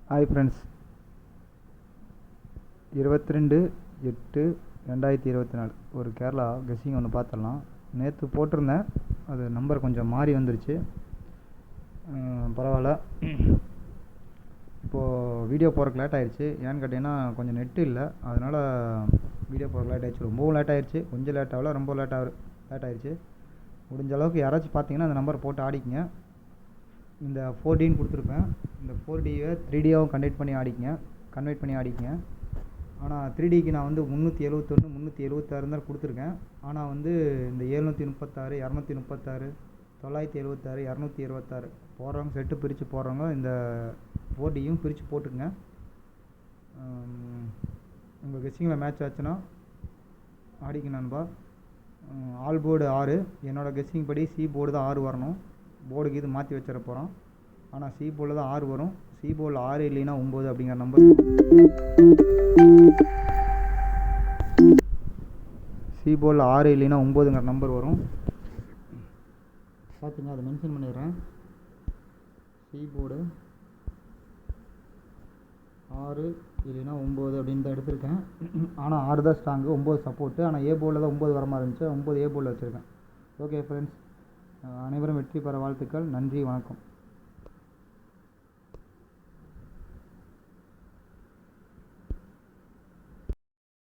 Hi friends, 22/8/2024 ஒரு Kerala guessing ஒன்று பார்த்துடலாம். நேற்று போட்டிருந்தேன், அது நம்பர் கொஞ்சம் மாறி வந்துருச்சு. பரவாயில்ல. இப்போது வீடியோ போகிறக்கு லேட் ஆகிடுச்சு. ஏன்னு கேட்டிங்கன்னா கொஞ்சம் நெட்டு இல்லை, அதனால் வீடியோ போகிறக்கு லேட் ஆகிடுச்சு. ரொம்பவும் லேட் ஆகிடுச்சு, கொஞ்சம் லேட் ஆகல, ரொம்ப லேட் ஆகிடுச்சு. முடிஞ்ச அளவுக்கு யாராச்சும் பார்த்தீங்கன்னா அந்த நம்பரை போட்டு ஆடிக்கங்க. இந்த 4Dன்னு கொடுத்துருப்பேன், இந்த 4Dயை 3Dயாகவும் கன்வெர்ட் பண்ணி ஆடிக்கங்க. ஆனால் 3Dக்கு நான் வந்து 371 376 தான் கொடுத்துருக்கேன். ஆனால் வந்து இந்த 736 236 976 226 போடுறவங்க, செட்டு பிரித்து போடுறவங்க இந்த 4Dயும் பிரித்து போட்டுக்கங்க. உங்கள் கெஸ்ஸிங்கில் மேட்ச் ஆச்சுன்னா ஆடிக்க நண்பா. ஆல் போர்டு 6, என்னோடய கெஸ்ஸிங் படி சி போர்டு தான் 6 வரணும். போர்டுக்கு இது மாற்றி வச்சிட போகிறோம். ஆனால் சி போர்டில் தான் 6 வரும். சி போர்டில் 6 இல்லைன்னா 9 அப்படிங்கிற நம்பர். சி போர்டில் 6 இல்லைன்னா 9ங்கிற நம்பர் வரும். பார்த்துங்க, அதை மென்ஷன் பண்ணிடுறேன். சி போர்டு 6 இல்லைன்னா 9 அப்படின்னு தான் எடுத்திருக்கேன். ஆனால் 6 தான் ஸ்ட்ராங்கு, 9 சப்போர்ட்டு. ஆனால் ஏ போர்டில் தான் 9 வர மாதிரி இருந்துச்சு, 9 ஏ போர்டில் வச்சுருக்கேன். ஓகே ஃப்ரெண்ட்ஸ், அனைவரும் வெற்றி பெற வாழ்த்துக்கள். நன்றி, வணக்கம்.